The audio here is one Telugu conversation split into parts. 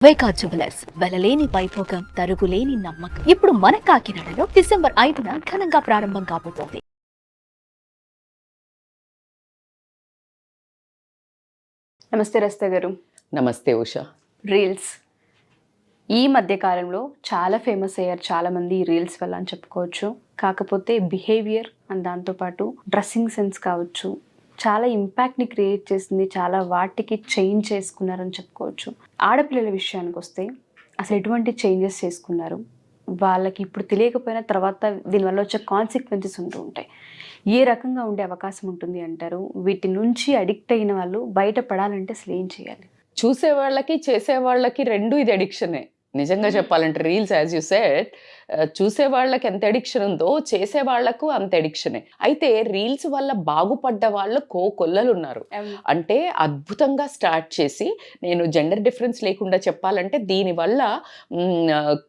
వైకా జ్యువెలర్స్ వెలలేని వైభోగం తరుగులేని నమ్మకం. ఇప్పుడు మన కాకినాడలో డిసెంబర్ 5న ఘనంగా ప్రారంభం కాబోతోంది. నమస్తే రస్త గారు. నమస్తే ఉషా. రీల్స్ ఈ మధ్య కాలంలో చాలా ఫేమస్ అయ్యారు చాలామంది ఈ రీల్స్ వల్ల అని చెప్పుకోవచ్చు. కాకపోతే బిహేవియర్ అండ్ దాంతోపాటు డ్రెస్సింగ్ సెన్స్ కావచ్చు, చాలా ఇంపాక్ట్ని క్రియేట్ చేసింది, చాలా వాటికి చేంజ్ చేసుకున్నారని చెప్పుకోవచ్చు. ఆడపిల్లల విషయానికి వస్తే అసలు ఎటువంటి చేంజెస్ చేసుకున్నారు, వాళ్ళకి ఇప్పుడు తెలియకపోయినా తర్వాత దీనివల్ల వచ్చే కాన్సిక్వెన్సెస్ ఉంటూ ఉంటాయి. ఏ రకంగా ఉండే అవకాశం ఉంటుంది అంటారు? వీటి నుంచి అడిక్ట్ అయిన వాళ్ళు బయటపడాలంటే అసలు ఏం చేయాలి? చూసే వాళ్ళకి చేసే వాళ్ళకి రెండు ఇది అడిక్షనే. నిజంగా చెప్పాలంటే రీల్స్ యాజ్ యూ సెడ్, చూసే వాళ్ళకి ఎంత అడిక్షన్ ఉందో చేసే వాళ్లకు అంత అడిక్షనే. అయితే రీల్స్ వల్ల బాగుపడ్డ వాళ్ళు కొల్లలు ఉన్నారు. అంటే అద్భుతంగా స్టార్ట్ చేసి, నేను జెండర్ డిఫరెన్స్ లేకుండా చెప్పాలంటే దీనివల్ల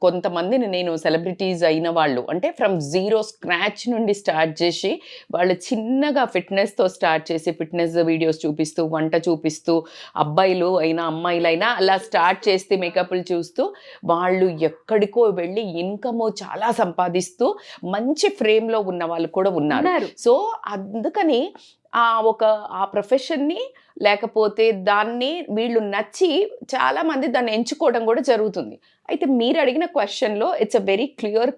కొంతమందిని నేను సెలబ్రిటీస్ అయిన వాళ్ళు, అంటే ఫ్రమ్ జీరో స్క్రాచ్ నుండి స్టార్ట్ చేసి వాళ్ళు చిన్నగా ఫిట్నెస్తో స్టార్ట్ చేసి ఫిట్నెస్ వీడియోస్ చూపిస్తూ, వంట చూపిస్తూ, అబ్బాయిలు అయినా అమ్మాయిలైనా అలా స్టార్ట్ చేస్తే మేకప్లు చూస్తూ వాళ్ళు ఎక్కడికో వెళ్ళి ఇన్కమ్ చాలా సంపాదిస్తూ మంచి ఫ్రేమ్లో ఉన్న వాళ్ళు కూడా ఉన్నారు. సో అందుకని ఆ ప్రొఫెషన్ని లేకపోతే దాన్ని వీళ్ళు నచ్చి చాలామంది దాన్ని ఎంచుకోవడం కూడా జరుగుతుంది. అయితే మీరు అడిగిన క్వశ్చన్లో ఇట్స్ అ వెరీ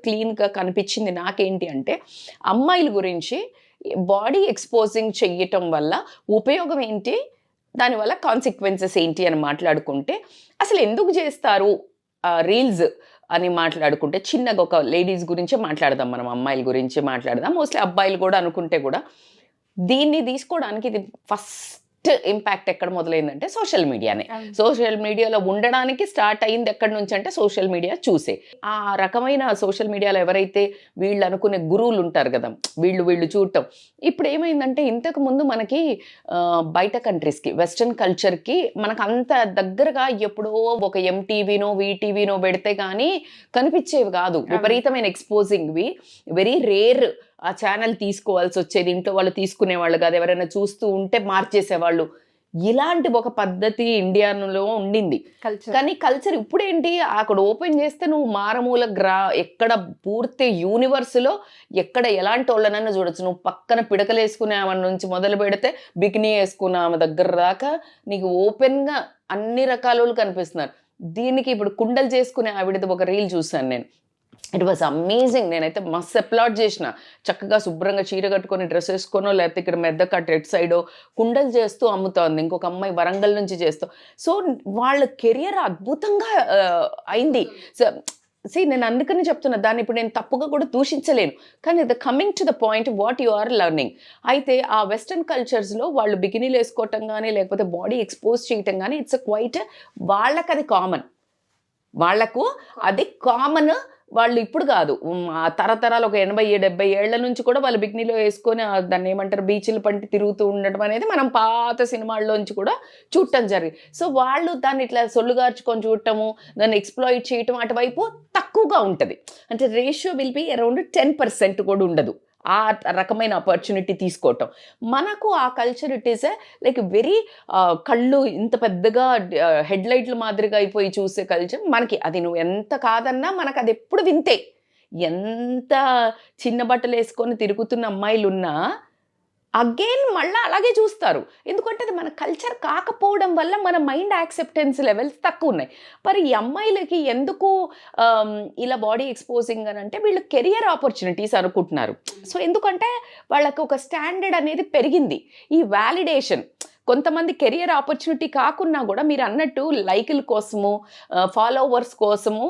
క్లీన్గా కనిపించింది నాకేంటి అంటే, అమ్మాయిల గురించి బాడీ ఎక్స్పోజింగ్ చెయ్యటం వల్ల ఉపయోగం ఏంటి, దానివల్ల కాన్సిక్వెన్సెస్ ఏంటి అని మాట్లాడుకుంటే, అసలు ఎందుకు చేస్తారు రీల్స్ అని మాట్లాడుకుంటే, చిన్నగా ఒక లేడీస్ గురించే మాట్లాడదాం, మనం అమ్మాయిల గురించి మాట్లాడదాం. మోస్ట్లీ అబ్బాయిలు కూడా అనుకుంటే కూడా దీన్ని తీసుకోవడానికి ఇది ఫస్ట్ ఇంపాక్ట్ ఎక్కడ మొదలైందంటే సోషల్ మీడియానే. సోషల్ మీడియాలో ఉండడానికి స్టార్ట్ అయింది ఎక్కడి నుంచి అంటే సోషల్ మీడియా చూసే. ఆ రకమైన సోషల్ మీడియాలో ఎవరైతే వీళ్ళు అనుకునే గురువులు ఉంటారు కదా, వీళ్ళు చూడటం. ఇప్పుడు ఏమైందంటే, ఇంతకు ముందు మనకి బయట కంట్రీస్కి వెస్ట్రన్ కల్చర్కి మనకు అంత దగ్గరగా ఎప్పుడో ఒక ఎంటీవీనో వీటీవీనో పెడితే కానీ కనిపించేవి కాదు. విపరీతమైన ఎక్స్పోజింగ్వి, వెరీ రేర్ ఆ ఛానల్ తీసుకోవాల్సి వచ్చేది. ఇంట్లో వాళ్ళు తీసుకునేవాళ్ళు కాదు, ఎవరైనా చూస్తూ ఉంటే మార్చేసేవాళ్ళు. ఇలాంటి ఒక పద్ధతి ఇండియాలో ఉండింది. కానీ కల్చర్ ఇప్పుడేంటి, అక్కడ ఓపెన్ చేస్తే నువ్వు మారమూల ఎక్కడ పూర్తి యూనివర్స్లో ఎక్కడ ఎలాంటి వాళ్ళనైనా చూడొచ్చు. నువ్వు పక్కన పిడకలు వేసుకునే ఆమె నుంచి మొదలు పెడితే బికినీ వేసుకున్న ఆమె దగ్గర దాకా నీకు ఓపెన్గా అన్ని రకాల వాళ్ళు కనిపిస్తున్నారు. దీనికి ఇప్పుడు కుండలు చేసుకునే ఆవిడది ఒక రీల్ చూసాను నేను. It was amazing. నేనైతే మస్త్ అప్లాడ్ చేసిన. చక్కగా శుభ్రంగా చీర కట్టుకొని డ్రెస్ వేసుకోనో, లేకపోతే ఇక్కడ మెద్ద కట్ ఎట్ సైడో కుండలు చేస్తూ అమ్ముతోంది. ఇంకొక అమ్మాయి వరంగల్ నుంచి చేస్తూ. సో వాళ్ళ కెరియర్ అద్భుతంగా అయింది. సో నేను అందుకని చెప్తున్నా, దాన్ని ఇప్పుడు నేను తప్పుగా కూడా దూషించలేను. కానీ the coming to the point what you are learning. అయితే ఆ వెస్ట్రన్ కల్చర్స్లో వాళ్ళు బికినీలు వేసుకోవటం కానీ లేకపోతే బాడీ ఎక్స్పోజ్ చేయటం కానీ ఇట్స్ క్వైట్, వాళ్ళకి అది కామన్. వాళ్లకు అది కామన్. వాళ్ళు ఇప్పుడు కాదు, తరతరాలు ఒక 80-70 ఏళ్ల నుంచి కూడా వాళ్ళు బికినీలో వేసుకొని దాన్ని ఏమంటారు బీచ్లు పంటి తిరుగుతూ ఉండడం అనేది మనం పాత సినిమాల్లోంచి కూడా చూడటం జరిగింది. సో వాళ్ళు దాన్ని ఇట్లా సొల్లుగార్చుకొని చూడటము, దాన్ని ఎక్స్ప్లాయిట్ చేయటం అటువైపు తక్కువగా ఉంటుంది. అంటే రేషియో విల్ బి అరౌండ్ 10% కూడా ఉండదు ఆ రకమైన ఆపర్చునిటీ తీసుకోవటం. మనకు ఆ culture it is like very కళ్ళు ఇంత పెద్దగా హెడ్లైట్లు మాదిరిగా అయిపోయి చూసే కల్చర్ మనకి. అది నువ్వు ఎంత కాదన్నా మనకు అది ఎప్పుడు వింతే. ఎంత చిన్న బట్టలు వేసుకొని తిరుగుతున్న అమ్మాయిలు ఉన్నా అగైన్ మళ్ళీ అలాగే చూస్తారు. ఎందుకంటే అది మన కల్చర్ కాకపోవడం వల్ల మన మైండ్ యాక్సెప్టెన్స్ లెవెల్స్ తక్కువ ఉన్నాయి. మరి ఈ అమ్మాయిలకి ఎందుకు ఇలా బాడీ ఎక్స్పోజింగ్ అని అంటే, వీళ్ళు కెరియర్ ఆపర్చునిటీస్ అనుకుంటున్నారు. సో ఎందుకంటే వాళ్ళకి ఒక స్టాండర్డ్ అనేది పెరిగింది. ఈ వ్యాలిడేషన్ కొంతమంది కెరియర్ ఆపర్చునిటీ కాకున్నా కూడా మీరు అన్నట్టు లైకుల కోసము, ఫాలోవర్స్ కోసము,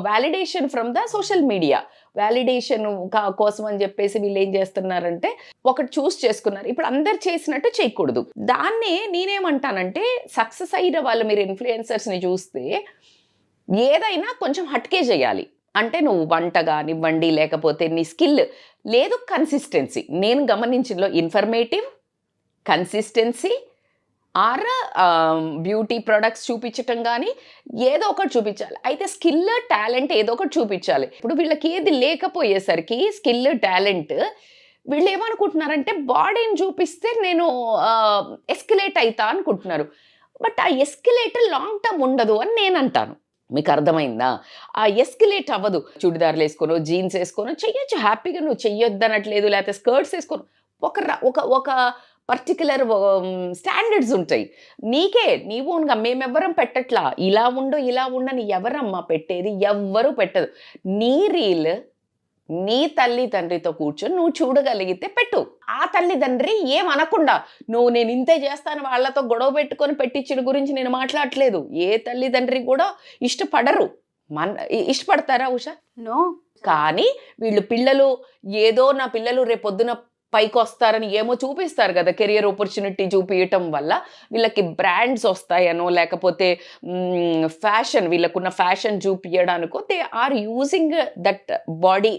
validation from the social media, validation కోసం అని చెప్పేసి వీళ్ళు ఏం చేస్తున్నారంటే ఒకటి చూస్ చేసుకున్నారు. ఇప్పుడు అందరు చేసినట్టు చేయకూడదు. దాన్నే నేనేమంటానంటే, సక్సెస్ అయిన వాళ్ళు మీరు ఇన్ఫ్లుయెన్సర్స్ని చూస్తే ఏదైనా కొంచెం హట్కే చేయాలి. అంటే నువ్వు వంట కానివ్వండి, లేకపోతే నీ స్కిల్ లేదు, కన్సిస్టెన్సీ. నేను గమనించిందో informative, consistency or beauty products చూపించటం కానీ ఏదో ఒకటి చూపించాలి. అయితే స్కిల్, టాలెంట్ ఏదో ఒకటి చూపించాలి. ఇప్పుడు వీళ్ళకి ఏది లేకపోయేసరికి స్కిల్, టాలెంట్, వీళ్ళు ఏమనుకుంటున్నారంటే బాడీని చూపిస్తే నేను ఎస్కలేట్ అవుతా అనుకుంటున్నారు. బట్ ఆ ఎస్కలేటర్ లాంగ్ టర్మ్ ఉండదు అని నేను అంటాను. మీకు అర్థమైందా? ఆ ఎస్కలేట్ అవ్వదు. చుడిదార్లు వేసుకోను, జీన్స్ వేసుకోను చెయ్యొచ్చు హ్యాపీగా, నువ్వు చెయ్యొద్దు అనట్లేదు. లేకపోతే స్కర్ట్స్ వేసుకోను, ఒక పర్టికులర్ స్టాండర్డ్స్ ఉంటాయి. నీవు మేమెవ్వరం పెట్టట్లా. ఇలా ఉండని ఎవరమ్మా పెట్టేది? ఎవ్వరూ పెట్టదు. నీ రీల్ నీ తల్లి తండ్రితో కూర్చొని నువ్వు చూడగలిగితే పెట్టు. ఆ తల్లిదండ్రి ఏమనకుండా నువ్వు నేను ఇంతే చేస్తాను వాళ్ళతో గొడవ పెట్టుకొని పెట్టించిన గురించి నేను మాట్లాడట్లేదు. ఏ తల్లిదండ్రి కూడా ఇష్టపడరు. ఇష్టపడతారా ఉషా? నో. కానీ వీళ్ళు పిల్లలు ఏదో నా పిల్లలు రేపొద్దున పైకి వస్తారని ఏమో చూపిస్తారు కదా, కెరియర్ ఆపర్చునిటీ చూపించటం వల్ల వీళ్ళకి బ్రాండ్స్ వస్తాయనో లేకపోతే ఫ్యాషన్, వీళ్ళకున్న ఫ్యాషన్ చూపించడానికో they are using that body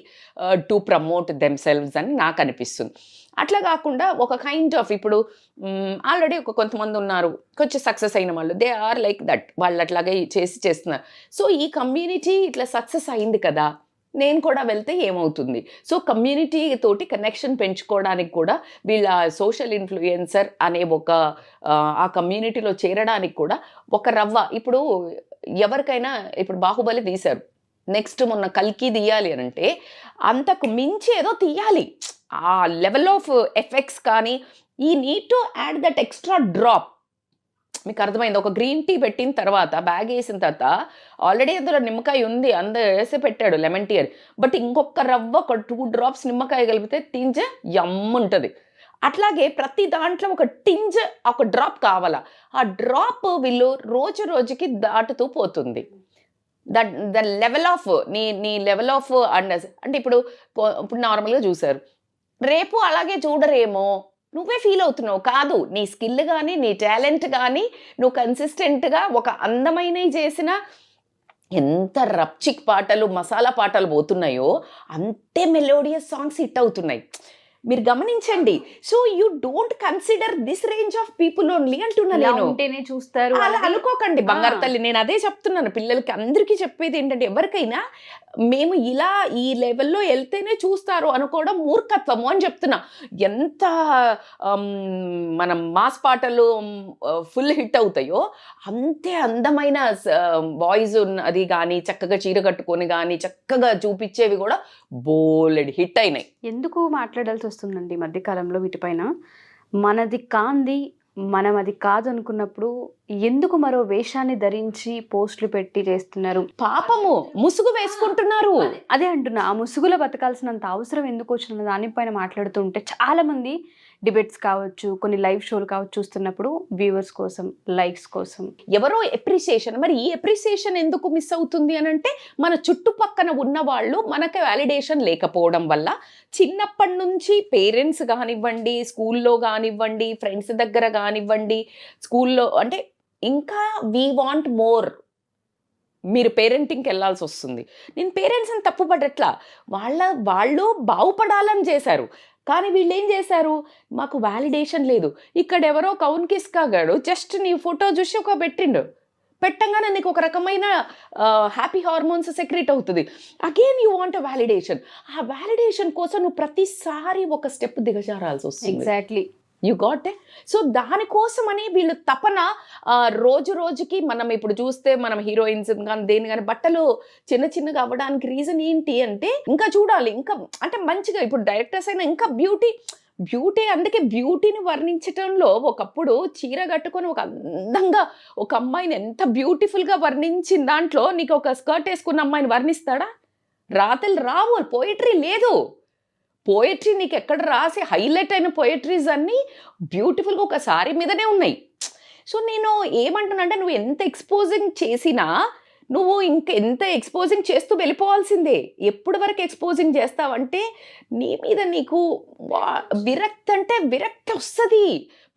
to promote themselves అని నాకు అనిపిస్తుంది. అట్లా కాకుండా ఒక కైండ్ ఆఫ్ ఇప్పుడు ఆల్రెడీ కొంతమంది ఉన్నారు కొంచెం సక్సెస్ అయిన వాళ్ళు, దే ఆర్ లైక్ దట్, వాళ్ళు అట్లాగే చేస్తున్నారు. సో ఈ కమ్యూనిటీ ఇట్లా సక్సెస్ అయింది కదా, నేను కూడా వెళ్తే ఏమవుతుంది? సో కమ్యూనిటీ తోటి కనెక్షన్ పెంచుకోవడానికి కూడా వీళ్ళ సోషల్ ఇన్ఫ్లుయెన్సర్ అనే ఆ కమ్యూనిటీలో చేరడానికి కూడా ఒక రవ్వ. ఇప్పుడు ఎవరికైనా ఇప్పుడు బాహుబలి తీశారు, నెక్స్ట్ మొన్న కల్కి తీయాలి అని అంటే అంతకు మించి ఏదో తీయాలి. ఆ లెవెల్ ఆఫ్ ఎఫెక్ట్స్ కానీ ఈ need to add that extra drop. మీకు అర్థమైంది? ఒక గ్రీన్ టీ పెట్టిన తర్వాత బ్యాగ్ వేసిన తర్వాత ఆల్రెడీ అందులో నిమ్మకాయ ఉంది, వేసి పెట్టాడు లెమన్ టీ అని, బట్ ఇంకొక రవ్వ ఒక 2 drops నిమ్మకాయ కలిపితే టింజ్ ఉంటుంది. అట్లాగే ప్రతి దాంట్లో ఒక టింజ్, ఒక డ్రాప్ కావాలా. ఆ డ్రాప్ వీళ్ళు రోజుకి దాటుతూ పోతుంది. ద లెవెల్ ఆఫ్ నీ లెవెల్ ఆఫ్ అంటే ఇప్పుడు నార్మల్గా చూసారు, రేపు అలాగే చూడరేమో నువ్వే ఫీల్ అవుతున్నావు. కాదు, నీ స్కిల్ కానీ నీ టాలెంట్ కానీ నువ్వు కన్సిస్టెంట్గా ఒక అందమైనవి చేసిన ఎంత రప్చిక్ పాటలు మసాలా పాటలు పోతున్నాయో అంతే మెలోడియస్ సాంగ్స్ హిట్ అవుతున్నాయి. మీరు గమనించండి. So you don't consider this range of people only అంటున్నా నేను. ఉంటేనే చూస్తారు అలా అనుకోకండి బంగారు తల్లి. నేను అదే చెప్తున్నాను పిల్లలకి అందరికీ చెప్పేది ఏంటంటే, ఎవరికైనా మేము ఇలా ఈ లెవెల్లో వెళ్తేనే చూస్తారు అనుకోవడం మూర్ఖత్వము అని చెప్తున్నా. ఎంత మనం మాస్ పాటలు ఫుల్ హిట్ అవుతాయో అంతే అందమైన వాయిస్ అది కానీ చక్కగా చీర కట్టుకొని కానీ చక్కగా చూపించేవి కూడా బోలెడ్ హిట్ అయినాయి. ఎందుకు మాట్లాడాల్సి వస్తుందండి ఈ మధ్యకాలంలో వీటిపైన? మనది కాంది మనం అది కాదు అనుకున్నప్పుడు ఎందుకు మరో వేషాన్ని ధరించి పోస్టులు పెట్టి చేస్తున్నారు? పాపము ముసుగు వేసుకుంటున్నారు. అదే అంటున్నా, ఆ ముసుగులో బతకాల్సినంత అవసరం ఎందుకు వచ్చిన దానిపైన మాట్లాడుతూ ఉంటే చాలా మంది డిబేట్స్ కావచ్చు, కొన్ని లైవ్ షోలు కావచ్చు చూస్తున్నప్పుడు వ్యూవర్స్ కోసం, లైక్స్ కోసం ఎవరో ఎప్రిసియేషన్. మరి ఈ ఎప్రిసియేషన్ ఎందుకు మిస్ అవుతుంది అని అంటే, మన చుట్టుపక్కన ఉన్న వాళ్ళు మనకు వ్యాలిడేషన్ లేకపోవడం వల్ల చిన్నప్పటి నుంచి పేరెంట్స్ కానివ్వండి, స్కూల్లో కానివ్వండి, ఫ్రెండ్స్ దగ్గర కానివ్వండి, స్కూల్లో అంటే ఇంకా వీ వాంట్ మోర్. మీరు పేరెంటింగ్కి వెళ్ళాల్సి వస్తుంది. నేను పేరెంట్స్ని తప్పుపడట్లా, వాళ్ళు బాగుపడాలని చేశారు. కానీ వీళ్ళు ఏం చేశారు, మాకు వ్యాలిడేషన్ లేదు. ఇక్కడ ఎవరో కౌన్ కిస్కాగాడు జస్ట్ నీ ఫోటో చూసి ఒక పెట్టంగానే నీకు ఒక రకమైన హ్యాపీ హార్మోన్స్ సెక్రెట్ అవుతుంది. Again you want a validation. ఆ వ్యాలిడేషన్ కోసం నువ్వు ప్రతిసారి ఒక స్టెప్ దిగజారాల్సి వస్తుంది. Exactly, you got a. So దానికోసమని వీళ్ళు తపన రోజుకి మనం ఇప్పుడు చూస్తే మనం హీరోయిన్స్ కానీ దేని కానీ బట్టలు చిన్నగా అవ్వడానికి రీజన్ ఏంటి అంటే, ఇంకా చూడాలి, ఇంకా అంటే మంచిగా ఇప్పుడు డైరెక్టర్స్ అయినా ఇంకా బ్యూటీ అందుకే బ్యూటీని వర్ణించటంలో ఒకప్పుడు చీర కట్టుకొని ఒక అందంగా ఒక అమ్మాయిని ఎంత బ్యూటిఫుల్గా వర్ణించిన దాంట్లో నీకు ఒక స్కర్ట్ వేసుకున్న అమ్మాయిని వర్ణిస్తాడా? రాతలు రావు, పోయిటరీ లేదు. పోయట్రీ నీకు ఎక్కడ రాసి హైలైట్ అయిన పోయట్రీస్ అన్నీ బ్యూటిఫుల్గా ఒక సారీ మీదనే ఉన్నాయి. సో నేను ఏమంటున్నానంటే, నువ్వు ఎంత ఎక్స్పోజింగ్ చేసినా నువ్వు ఎంత ఎక్స్పోజింగ్ చేస్తూ వెళ్ళిపోవాల్సిందే. ఎప్పటి వరకు ఎక్స్పోజింగ్ చేస్తావంటే నీ మీద నీకు విరక్తి వస్తుంది.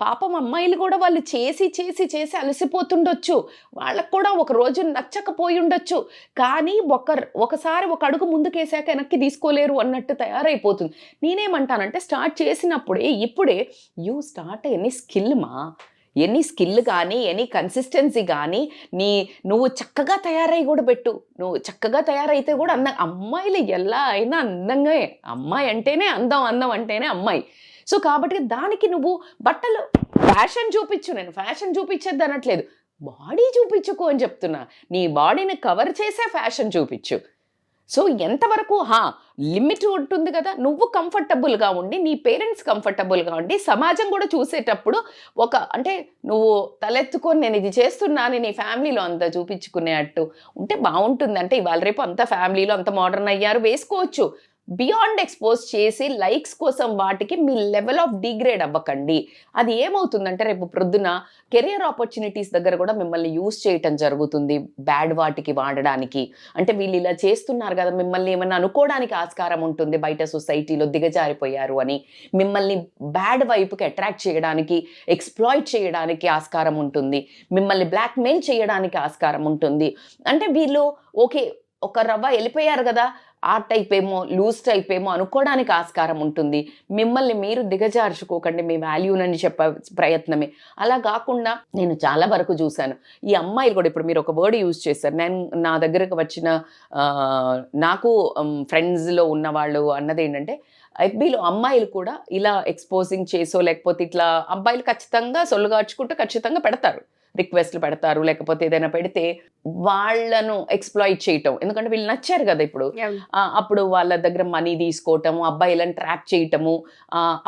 పాపం అమ్మాయిలు కూడా వాళ్ళు చేసి అలసిపోతుండొచ్చు, వాళ్ళకు కూడా ఒక రోజు నచ్చకపోయి ఉండొచ్చు. కానీ ఒకసారి ఒక అడుగు ముందుకేసాక వెనక్కి తీసుకోలేరు అన్నట్టు తయారైపోతుంది. నేనేమంటానంటే, స్టార్ట్ చేసినప్పుడే ఇప్పుడే యూ స్టార్ట్ ఎనీ స్కిల్ కానీ ఎనీ కన్సిస్టెన్సీ కానీ నువ్వు చక్కగా తయారై కూడా పెట్టు. నువ్వు చక్కగా తయారైతే కూడా అమ్మాయిలు ఎలా అయినా అందంగా, అమ్మాయి అంటేనే అందం అంటేనే అమ్మాయి. సో కాబట్టి దానికి నువ్వు బట్టలు ఫ్యాషన్ చూపించు, నేను ఫ్యాషన్ చూపించద్దు అనట్లేదు, బాడీ చూపించుకో అని చెప్తున్నా. నీ బాడీని కవర్ చేసే ఫ్యాషన్ చూపించు. సో ఎంతవరకు లిమిట్ ఉంటుంది కదా. నువ్వు కంఫర్టబుల్గా ఉండి, నీ పేరెంట్స్ కంఫర్టబుల్గా ఉండి, సమాజం కూడా చూసేటప్పుడు అంటే నువ్వు తలెత్తుకొని నేను ఇది చేస్తున్నాను నీ ఫ్యామిలీలో అంతా చూపించుకునేటట్టు ఉంటే బాగుంటుంది. అంటే ఇవాళ రేపు అంత ఫ్యామిలీలో అంత మోడర్న్ అయ్యారు, వేసుకోవచ్చు. బియాండ్ ఎక్స్పోజ్ చేసి లైక్స్ కోసం వాటికి మీ లెవెల్ ఆఫ్ డిగ్రేడ్ అవ్వకండి. అది ఏమవుతుందంటే రేపు ప్రొద్దున కెరియర్ ఆపర్చునిటీస్ దగ్గర కూడా మిమ్మల్ని యూజ్ చేయటం జరుగుతుంది బ్యాడ్ వాటికి వాడడానికి. అంటే వీళ్ళు ఇలా చేస్తున్నారు కదా, మిమ్మల్ని ఏమన్నా అనుకోవడానికి ఆస్కారం ఉంటుంది, బయట సొసైటీలో దిగజారిపోయారు అని మిమ్మల్ని బ్యాడ్ వైపుకి అట్రాక్ట్ చేయడానికి, ఎక్స్ప్లాయిట్ చేయడానికి ఆస్కారం ఉంటుంది, మిమ్మల్ని బ్లాక్మెయిల్ చేయడానికి ఆస్కారం ఉంటుంది. అంటే వీళ్ళు ఓకే ఒక రవ్వ వెళ్ళిపోయారు కదా, ఆ టైప్ ఏమో లూజ్ టైప్ ఏమో అనుకోవడానికి ఆస్కారం ఉంటుంది. మిమ్మల్ని మీరు దిగజార్చుకోకండి మీ వాల్యూనని చెప్పే ప్రయత్నమే. అలా కాకుండా నేను చాలా వరకు చూశాను ఈ అమ్మాయిలు కూడా, ఇప్పుడు మీరు ఒక వర్డ్ యూజ్ చేశారు, నేను నా దగ్గరకు వచ్చిన నాకు ఫ్రెండ్స్లో ఉన్న వాళ్ళు అన్నది ఏంటంటే ఎఫ్బీలో అమ్మాయిలు కూడా ఇలా ఎక్స్పోజింగ్ చేసో లేకపోతే ఇట్లా అబ్బాయిలు ఖచ్చితంగా సొల్లుగార్చుకుంటూ ఖచ్చితంగా పెడతారు, రిక్వెస్ట్లు పెడతారు, లేకపోతే ఏదైనా పెడితే వాళ్ళను ఎక్స్ప్లాయిట్ చేయటం. ఎందుకంటే వీళ్ళు నచ్చారు కదా ఇప్పుడు, అప్పుడు వాళ్ళ దగ్గర మనీ తీసుకోవటము, అబ్బాయిలను ట్రాప్ చేయటము.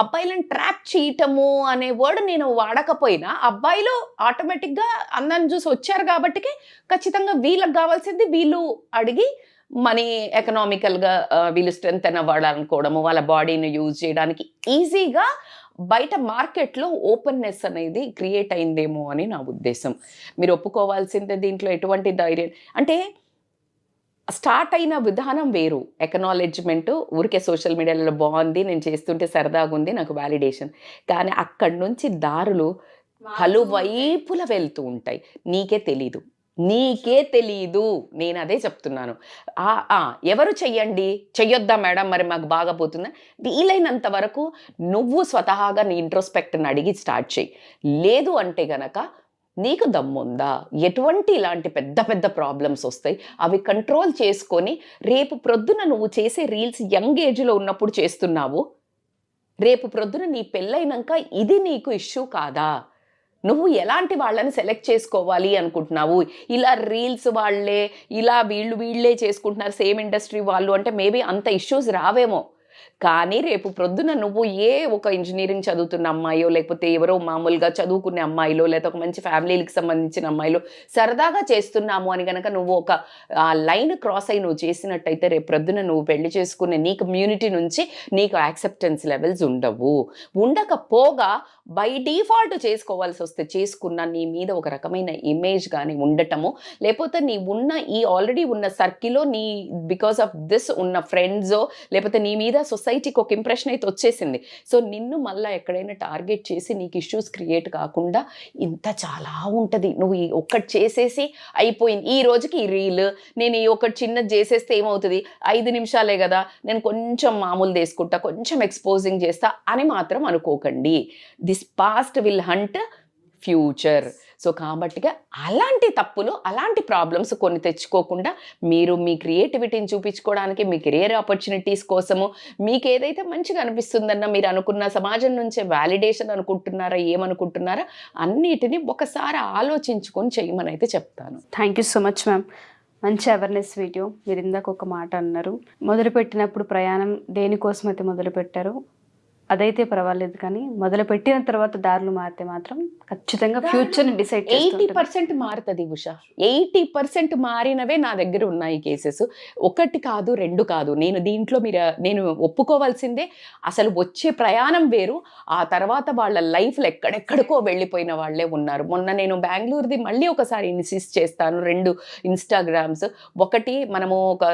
అబ్బాయిలను ట్రాప్ చేయటము అనే వర్డ్ నేను వాడకపోయినా అబ్బాయిలు ఆటోమేటిక్గా అందరిని చూసి వచ్చారు కాబట్టి ఖచ్చితంగా వీళ్ళకి కావాల్సింది వీళ్ళు అడిగి మనీ ఎకనామికల్గా వీళ్ళు స్ట్రెంత్ అవ్వాలనుకోవడము, వాళ్ళ బాడీని యూజ్ చేయడానికి ఈజీగా బయట మార్కెట్లో ఓపెన్నెస్ అనేది క్రియేట్ అయిందేమో అని నా ఉద్దేశం. మీరు ఒప్పుకోవాల్సిందే, దీంట్లో ఎటువంటి ధైర్యం అంటే స్టార్ట్ అయిన విధానం వేరు. ఎకనాలెడ్జ్మెంట్ ఊరికే సోషల్ మీడియాలో బాగుంది, నేను చేస్తుంటే సరదాగా ఉంది, నాకు వ్యాలిడేషన్. కానీ అక్కడి నుంచి దారులు పలువైపుల వెళ్తూ ఉంటాయి, నీకే తెలీదు. నేను అదే చెప్తున్నాను. ఎవరు చెయ్యొద్దా మేడం మరి మాకు బాగా పోతుందా? వీలైనంత వరకు నువ్వు స్వతహాగా నీ ఇంట్రోస్పెక్ట్ని అడిగి స్టార్ట్ చేయి. లేదు అంటే గనక నీకు దమ్ముందా, ఎటువంటి ఇలాంటి పెద్ద పెద్ద ప్రాబ్లమ్స్ వస్తాయి, అవి కంట్రోల్ చేసుకొని రేపు ప్రొద్దున నువ్వు చేసే రీల్స్ యంగ్ ఏజ్లో ఉన్నప్పుడు చేస్తున్నావు, రేపు ప్రొద్దున నీ పెళ్ళైనాక ఇది నీకు ఇష్యూ కాదా? నువ్వు ఎలాంటి వాళ్ళని సెలెక్ట్ చేసుకోవాలి అనుకుంటున్నావు? ఇలా రీల్స్ వాళ్ళే, ఇలా వీళ్ళే చేసుకుంటున్నారు సేమ్ ఇండస్ట్రీ వాళ్ళు అంటే మేబీ అంత ఇష్యూస్ రావేమో. కానీ రేపు ప్రొద్దున నువ్వు ఒక ఇంజనీరింగ్ చదువుతున్న అమ్మాయో, లేకపోతే ఎవరో మామూలుగా చదువుకునే అమ్మాయిలో, లేకపోతే ఒక మంచి ఫ్యామిలీకి సంబంధించిన అమ్మాయిలో సరదాగా చేస్తున్నాము అని కనుక నువ్వు ఒక లైన్ క్రాస్ అయి నువ్వు చేసినట్టయితే రేపు ప్రొద్దున నువ్వు పెళ్లి చేసుకునే నీ కమ్యూనిటీ నుంచి నీకు యాక్సెప్టెన్స్ లెవెల్స్ ఉండవు. ఉండకపోగా బై డిఫాల్ట్ చేసుకోవాల్సి వస్తే చేసుకున్న నీ మీద ఒక రకమైన ఇమేజ్ కానీ ఉండటము, లేకపోతే నీ ఆల్రెడీ ఉన్న సర్కిల్లో నీ బికాస్ ఆఫ్ దిస్ ఉన్న ఫ్రెండ్సో, లేకపోతే నీ మీద సొసైటీకి ఒక ఇంప్రెషన్ అయితే వచ్చేసింది. సో నిన్ను మళ్ళీ ఎక్కడైనా టార్గెట్ చేసి నీకు ఇష్యూస్ క్రియేట్ కాకుండా ఇంత చాలా ఉంటుంది. నువ్వు ఒక్కటి చేసేసి అయిపోయింది, ఈ రోజుకి ఈ రీల్, నేను ఒకటి చిన్నది చేసేస్తే ఏమవుతుంది, 5 నిమిషాలే కదా, నేను కొంచెం మామూలు తీసుకుంటా, కొంచెం ఎక్స్పోజింగ్ చేస్తా అని మాత్రం అనుకోకండి. This past will hunt future. So కాబట్టిగా అలాంటి తప్పులు, అలాంటి ప్రాబ్లమ్స్ కొన్ని తెచ్చుకోకుండా మీరు మీ క్రియేటివిటీని చూపించుకోవడానికి, మీ కెరియర్ ఆపర్చునిటీస్ కోసము, మీకు ఏదైతే మంచిగా అనిపిస్తుందన్న మీరు అనుకున్న సమాజం నుంచే వ్యాలిడేషన్ అనుకుంటున్నారా, ఏమనుకుంటున్నారా, అన్నిటినీ ఒకసారి ఆలోచించుకొని చేయమని అయితే చెప్తాను. Thank you so much ma'am. మంచి అవేర్నెస్ వీడియో. మీరు ఇందాక ఒక మాట అన్నారు, మొదలుపెట్టినప్పుడు ప్రయాణం దేనికోసం అయితే మొదలుపెట్టారో అదైతే పర్వాలేదు, కానీ మొదలు పెట్టిన తర్వాత దారులు మారితే మాత్రం ఖచ్చితంగా ఫ్యూచర్ని డిసైడ్ 80% మారుతుంది ఉషా. 80% మారినవే నా దగ్గర ఉన్నాయి కేసెస్. 1 కాదు 2 కాదు. నేను ఒప్పుకోవాల్సిందే, అసలు వచ్చే ప్రయాణం వేరు, ఆ తర్వాత వాళ్ళ లైఫ్లో ఎక్కడెక్కడికో వెళ్ళిపోయిన వాళ్ళే ఉన్నారు. మొన్న నేను బెంగళూరుది మళ్ళీ ఒకసారి ఇన్సిస్ట్ చేస్తాను, 2 ఇన్స్టాగ్రామ్స్. ఒకటి మనము ఒక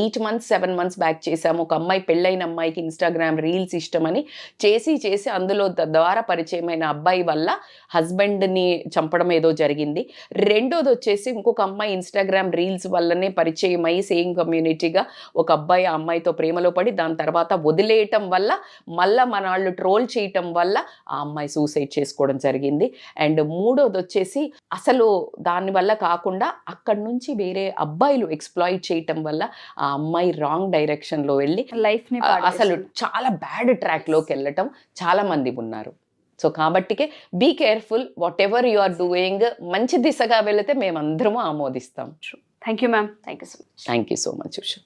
8 months 7 months బ్యాక్ చేసాము, ఒక అమ్మాయి పెళ్ళైన అమ్మాయికి ఇన్స్టాగ్రామ్ రీల్స్ ఇష్టమని చేసి అందులో ద్వారా పరిచయమైన అబ్బాయి వల్ల హస్బెండ్ని చంపడం ఏదో జరిగింది. రెండోది వచ్చేసి ఇంకొక అమ్మాయి ఇన్స్టాగ్రామ్ రీల్స్ వల్లనే పరిచయం అయ్యి సేమ్ కమ్యూనిటీగా ఒక అబ్బాయి ఆ అమ్మాయితో ప్రేమలో పడి దాని తర్వాత వదిలేయటం వల్ల మళ్ళీ మన వాళ్ళు ట్రోల్ చేయటం వల్ల ఆ అమ్మాయి సూసైడ్ చేసుకోవడం జరిగింది. అండ్ మూడోది వచ్చేసి అసలు దానివల్ల కాకుండా అక్కడి నుంచి వేరే అబ్బాయిలు ఎక్స్ప్లాయిట్ చేయటం వల్ల ఆ అమ్మాయి రాంగ్ డైరెక్షన్లో వెళ్ళి లైఫ్ని అసలు చాలా బ్యాడ్ ట్రాక్లోకి వెళ్ళటం చాలా మంది ఉన్నారు. సో కాబట్టికే be careful, whatever you are doing మంచి దిశగా వెళితే మేమందరము ఆమోదిస్తాం. Thank you ma'am, thank you so much. Thank you so much Usha.